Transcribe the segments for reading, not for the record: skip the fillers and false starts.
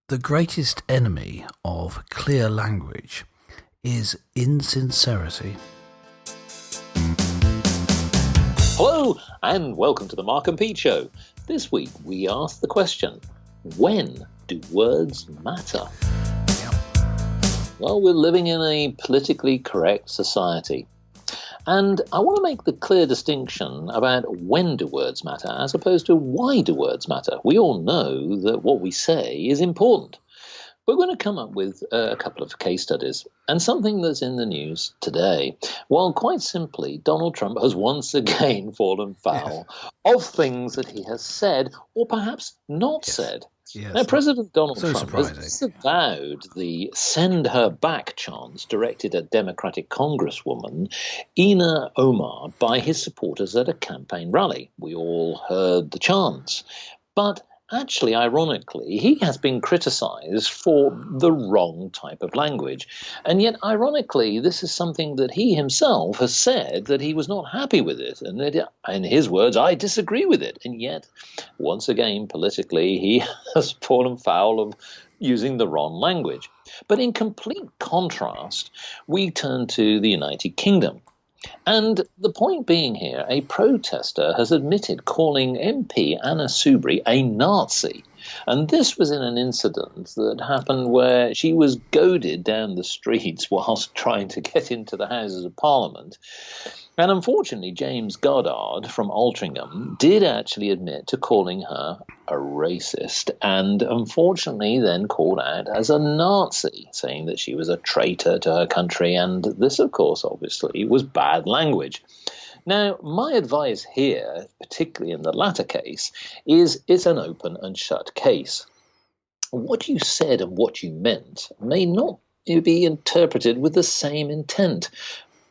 The greatest enemy of clear language is insincerity. Hello, and welcome to the Mark and Pete Show. This week we ask the question, when do words matter? Yep. Well, we're living in a politically correct society. And I want to make the clear distinction about when do words matter as opposed to why do words matter. We all know that what we say is important. We're going to come up with a couple of case studies and something that's in the news today. Well, quite simply, Donald Trump has once again fallen foul of things that he has said or perhaps not said. Yes. Now, President Donald So Trump has disavowed the send her back chants directed at Democratic congresswoman Ilhan Omar by his supporters at a campaign rally. We all heard the chants. But actually, ironically, he has been criticized for the wrong type of language. And yet, ironically, this is something that he himself has said that he was not happy with it. And that, in his words, I disagree with it. And yet, once again, politically, he has fallen foul of using the wrong language. But in complete contrast, we turn to the United Kingdom. And the point being here, a protester has admitted calling MP Anna Soubry a Nazi. And this was in an incident that happened where she was goaded down the streets whilst trying to get into the Houses of Parliament. And unfortunately, James Goddard from Altrincham did actually admit to calling her a racist and unfortunately then called out as a Nazi, saying that she was a traitor to her country. And this, of course, obviously was bad language. Now, my advice here, particularly in the latter case, is it's an open and shut case. What you said and what you meant may not be interpreted with the same intent.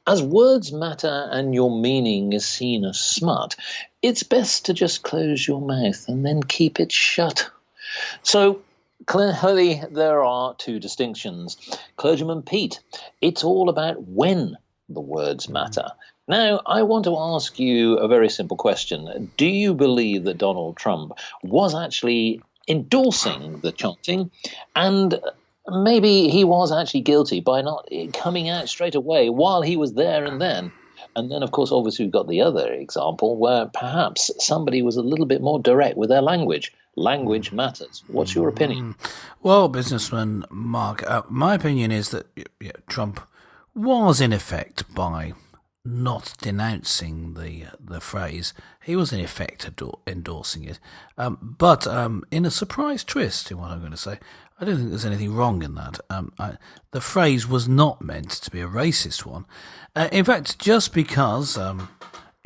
As words matter and your meaning is seen as smut, it's best to just close your mouth and then keep it shut. So, clearly, there are two distinctions. Clergyman Pete, it's all about when the words matter. Now, I want to ask you a very simple question. Do you believe that Donald Trump was actually endorsing the chanting, and maybe he was actually guilty by not coming out straight away while he was there and then? And then, of course, obviously, we've got the other example where perhaps somebody was a little bit more direct with their language. Language matters. What's your opinion? Well, businessman Mark, my opinion is that Trump was in effect, by not denouncing the phrase, he was in effect endorsing it. But in a surprise twist, in what I'm going to say, I don't think there's anything wrong in that. The phrase was not meant to be a racist one. In fact, just because Ilhan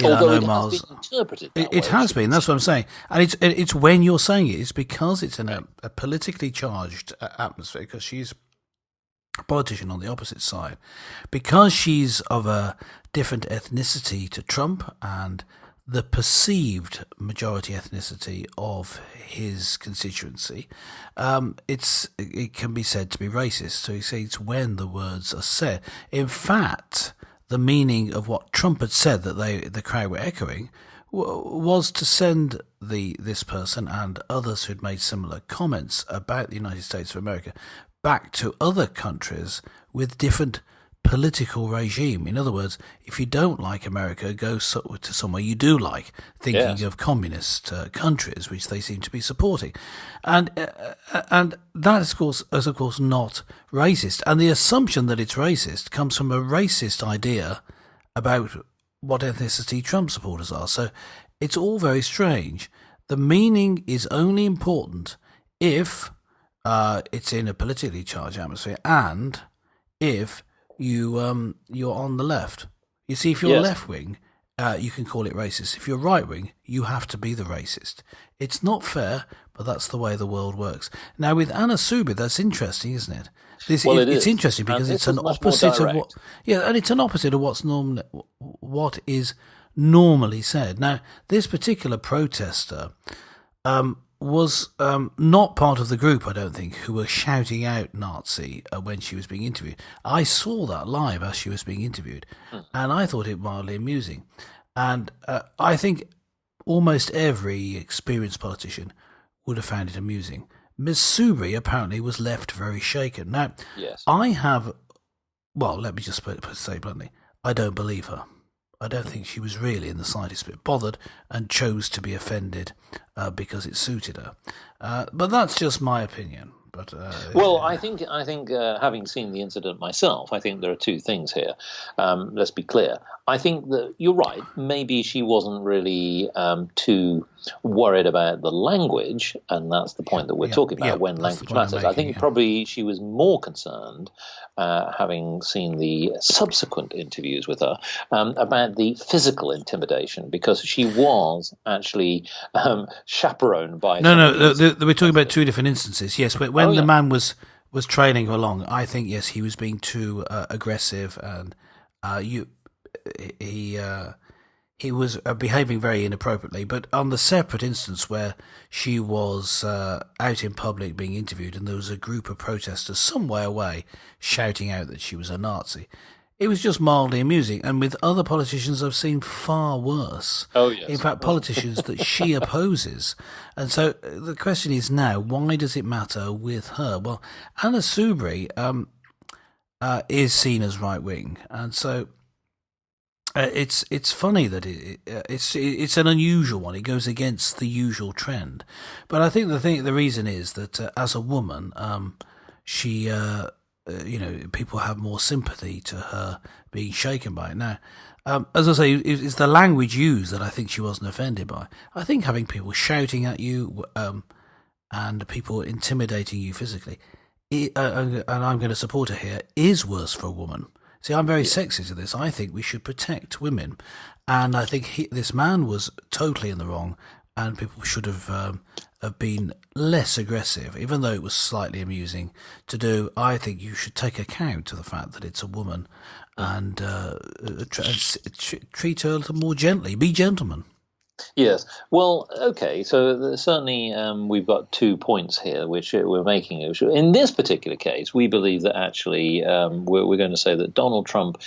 Omar's, it has been interpreted that it way, has been. That's what I'm saying, and it's when you're saying it, it's because it's in a politically charged atmosphere. Because she's a politician on the opposite side, because she's of a different ethnicity to Trump and the perceived majority ethnicity of his constituency, it can be said to be racist. So you say it's when the words are said. In fact, the meaning of what Trump had said that the crowd were echoing was to send this person and others who'd made similar comments about the United States of America back to other countries with different political regime. In other words, if you don't like America, go to somewhere you do like, thinking of communist countries, which they seem to be supporting. And that, is of course, not racist. And the assumption that it's racist comes from a racist idea about what ethnicity Trump supporters are. So it's all very strange. The meaning is only important if it's in a politically charged atmosphere, and if you're on the left. You see, if you're left wing, you can call it racist. If you're right wing, you have to be the racist. It's not fair, but that's the way the world works. Now, with Anna Soubry, that's interesting, isn't it? It's interesting because it's an opposite of what. Yeah, and it's an opposite of what is normally said. Now, this particular protester was not part of the group, I don't think, who were shouting out Nazi when she was being interviewed. I saw that live as she was being interviewed, and I thought it mildly amusing. And I think almost every experienced politician would have found it amusing. Miss Soubry apparently was left very shaken. Now, Yes. let me just say bluntly, I don't believe her. I don't think she was really in the slightest bit bothered and chose to be offended because it suited her. But that's just my opinion. But well, I think having seen the incident myself, I think there are two things here. Let's be clear. I think that you're right. Maybe she wasn't really too worried about the language, and that's the point that we're talking about when language matters. I think probably she was more concerned, having seen the subsequent interviews with her, about the physical intimidation, because she was actually chaperoned by. No. We're talking about two different instances. Yes, when the man was trailing her along, I think yes, he was being too aggressive, and he was behaving very inappropriately. But on the separate instance where she was out in public being interviewed, and there was a group of protesters some way away shouting out that she was a Nazi, it was just mildly amusing. And with other politicians, I've seen far worse. Oh, yes. In fact, politicians that she opposes. And so the question is now, why does it matter with her? Well, Anna Soubry is seen as right-wing. And so it's funny that it's an unusual one. It goes against the usual trend. But I think the reason is that as a woman, she... people have more sympathy to her being shaken by it. Now, as I say, it's the language used that I think she wasn't offended by. I think having people shouting at you and people intimidating you physically, and I'm going to support her here, is worse for a woman. See, I'm very sexist to this. I think we should protect women. And I think this man was totally in the wrong, and people should have been less aggressive, even though it was slightly amusing to do. I think you should take account of the fact that it's a woman and treat her a little more gently. Be gentlemen. Yes. Well, okay. So certainly we've got 2 points here which we're making. In this particular case, we believe that actually we're going to say that Donald Trump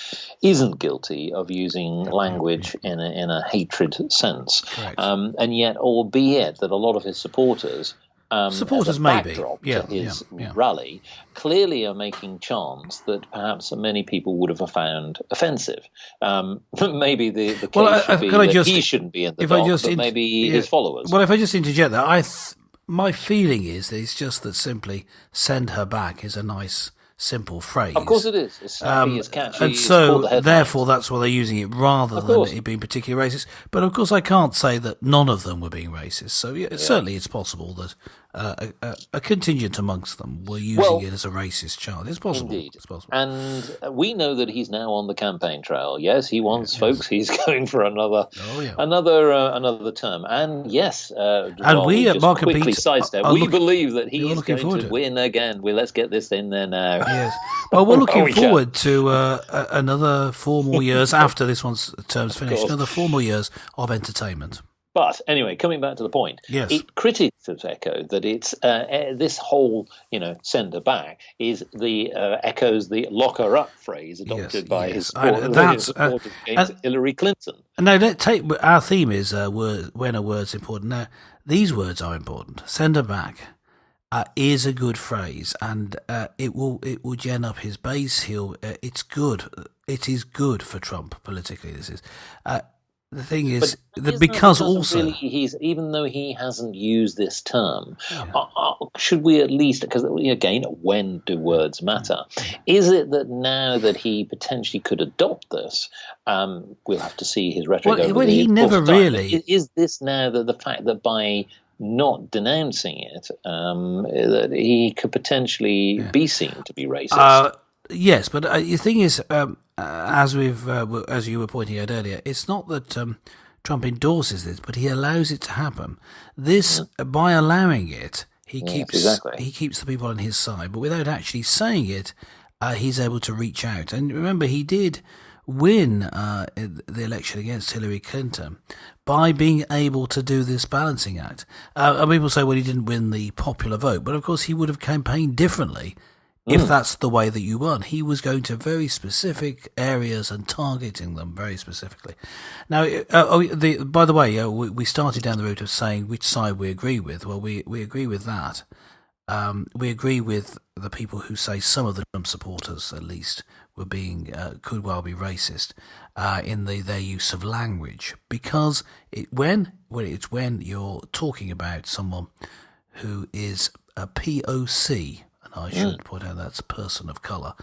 isn't guilty of using language in a hatred sense. And yet, albeit that a lot of his supporters maybe to his rally clearly are making chants that perhaps many people would have found offensive. Maybe the case should be that he shouldn't be in the dock, but maybe his followers. Well, if I just interject that, my feeling is that it's just that simply "send her back" is a nice, simple phrase. Of course it is. It's snappy, it's catchy. And so, therefore, that's why they're using it rather than it being particularly racist. But, of course, I can't say that none of them were being racist. So, certainly it's possible that a contingent amongst them were using it as a racist chant. It's possible. Indeed. It's possible. And we know that he's now on the campaign trail. Yes, he wants folks. He's going for another term. And yes, and we at Mark and Pete we believe that he is going to win again. Let's get this in there now. Yes. Well, we're looking forward to another 4 more years after this one's term's finished. Another 4 more years of entertainment. But anyway, coming back to the point, critics have echoed that it's this whole, send her back is echoes the lock her up phrase adopted by his supporters against Hillary Clinton. Now, our theme is when a word's important. Now, these words are important. Send her back is a good phrase, and it will gen up his base. It's good. It is good for Trump politically. This is. The thing is that because also he's, even though he hasn't used this term, should we at least, because again, when do words matter? Is it that now that he potentially could adopt this, we'll have to see his rhetoric. He never really. Is this now the fact that by not denouncing it, that he could potentially be seen to be racist? Yes, but the thing is, as you were pointing out earlier, it's not that Trump endorses this, but he allows it to happen. This by allowing it, he keeps the people on his side, but without actually saying it, he's able to reach out. And remember, he did win the election against Hillary Clinton by being able to do this balancing act. And people say, well, he didn't win the popular vote, but of course he would have campaigned differently if that's the way that you won. He was going to very specific areas and targeting them very specifically. Now, by the way, we started down the route of saying which side we agree with. Well, we agree with that. we agree with the people who say some of the Trump supporters, at least, were being could well be racist in their use of language, because when you're talking about someone who is a POC, and I should point out that's a person of colour,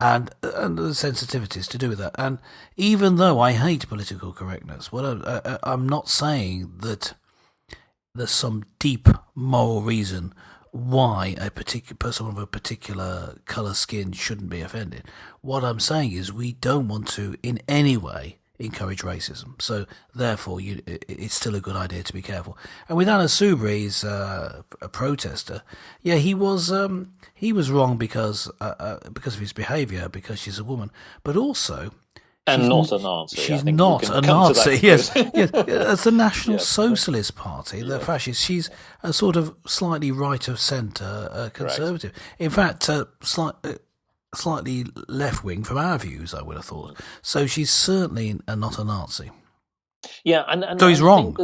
and the sensitivities to do with that. And even though I hate political correctness, I'm not saying that there's some deep moral reason why a particular person of a particular colour skin shouldn't be offended. What I'm saying is we don't want to in any way encourage racism. So therefore, it's still a good idea to be careful. And with Anna Soubry, a protester, yeah, he was wrong because of his behaviour, because she's a woman, but also. And not a Nazi. She's not a Nazi. Yes, yes. As the National Yes. Socialist Party, the fascist, she's a sort of slightly right of centre conservative. In fact, slightly left wing from our views, I would have thought. So she's certainly not a Nazi. Yeah, and so he's wrong.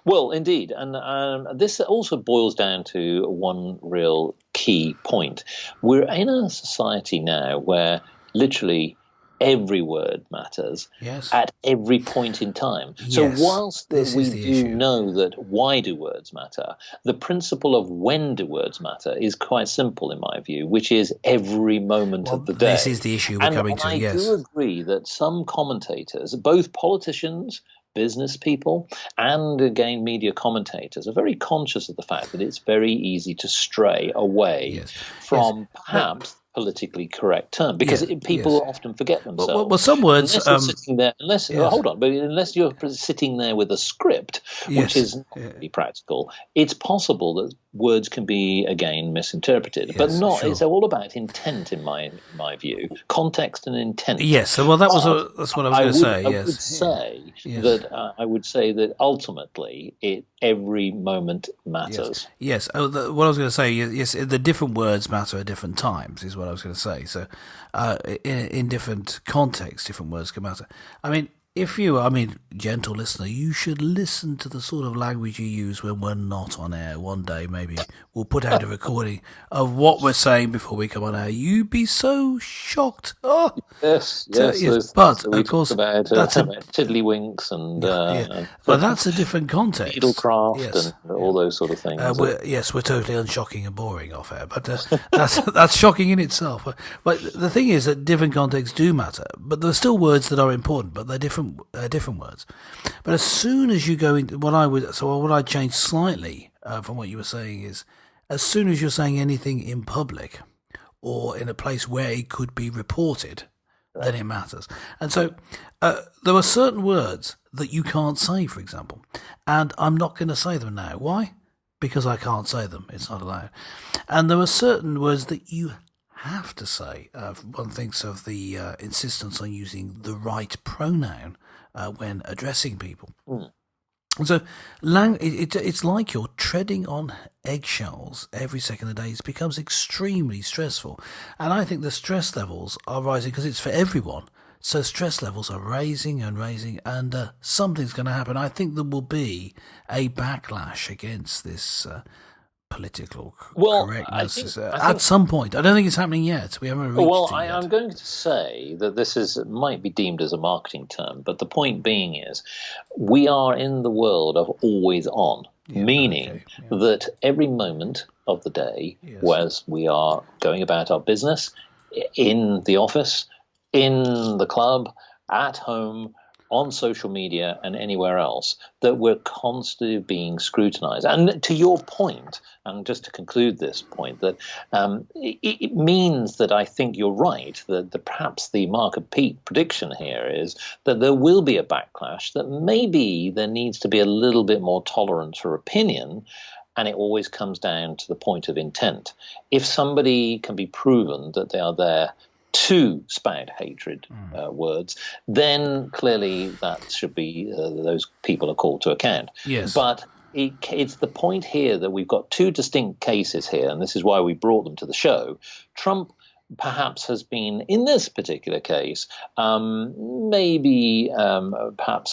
Well, indeed, and this also boils down to one real key point. We're in a society now where literally every word matters at every point in time. So whilst we do know that why do words matter, the principle of when do words matter is quite simple in my view, which is every moment of the day. This is the issue we're coming to, I do agree that some commentators, both politicians, business people, and again media commentators, are very conscious of the fact that it's very easy to stray away from perhaps politically correct term, because people often forget themselves. Well, some words. Hold on, but unless you're sitting there with a script, which is not really practical, it's possible that words can be again misinterpreted. But not. Sure. It's all about intent, in my view, context and intent. Yes. Well, that's what I was going to say. I would say that ultimately every moment matters. Yes. Oh, what I was going to say. Yes, the different words matter at different times. Is what I was going to say. So, in different contexts, different words can matter. I mean, gentle listener, you should listen to the sort of language you use when we're not on air. One day, maybe we'll put out a recording of what we're saying before we come on air. You'd be so shocked. Oh, yes. But of course, that's tiddlywinks and but that's a different context. Needlecraft and all those sort of things. We're totally unshocking and boring off air, but that's shocking in itself. But the thing is that different contexts do matter, but there are still words that are important, but they're different words. But as soon as you go into what I change slightly from what you were saying is, as soon as you're saying anything in public or in a place where it could be reported, then it matters. And so there are certain words that you can't say, for example, and I'm not going to say them now. Why? Because I can't say them. It's not allowed. And there are certain words that you have to say. One thinks of the insistence on using the right pronoun when addressing people. So it's like you're treading on eggshells every second of the day. It becomes extremely stressful. And I think the stress levels are rising because it's for everyone. So stress levels are raising and raising, and something's going to happen. I think there will be a backlash against this political correctness at some point. I don't think it's happening yet. We haven't reached it yet. I'm going to say that might be deemed as a marketing term, but the point being is we are in the world of always on, meaning that every moment of the day, whereas we are going about our business, in the office, in the club, at home, on social media and anywhere else, that we're constantly being scrutinized. And to your point, and just to conclude this point, that it means that I think you're right, that perhaps the market peak prediction here is that there will be a backlash, that maybe there needs to be a little bit more tolerance for opinion, and it always comes down to the point of intent. If somebody can be proven that they are there to spout hatred words, then clearly that should be those people are called to account. Yes. But it's the point here that we've got two distinct cases here, and this is why we brought them to the show. Trump perhaps has been, in this particular case, perhaps,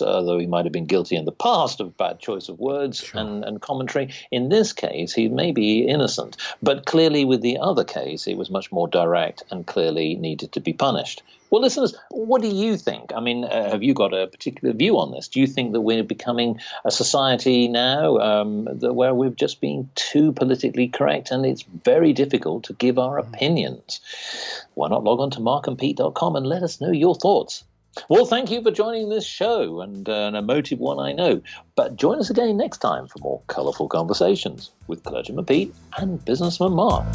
although he might have been guilty in the past of bad choice of words and commentary, in this case, he may be innocent. But clearly with the other case, it was much more direct and clearly needed to be punished. Well, listeners, what do you think? I mean, have you got a particular view on this? Do you think that we're becoming a society now where we've just been too politically correct and it's very difficult to give our opinions? Why not log on to markandpete.com and let us know your thoughts? Well, thank you for joining this show, and an emotive one, I know. But join us again next time for more colourful conversations with Clergyman Pete and Businessman Mark.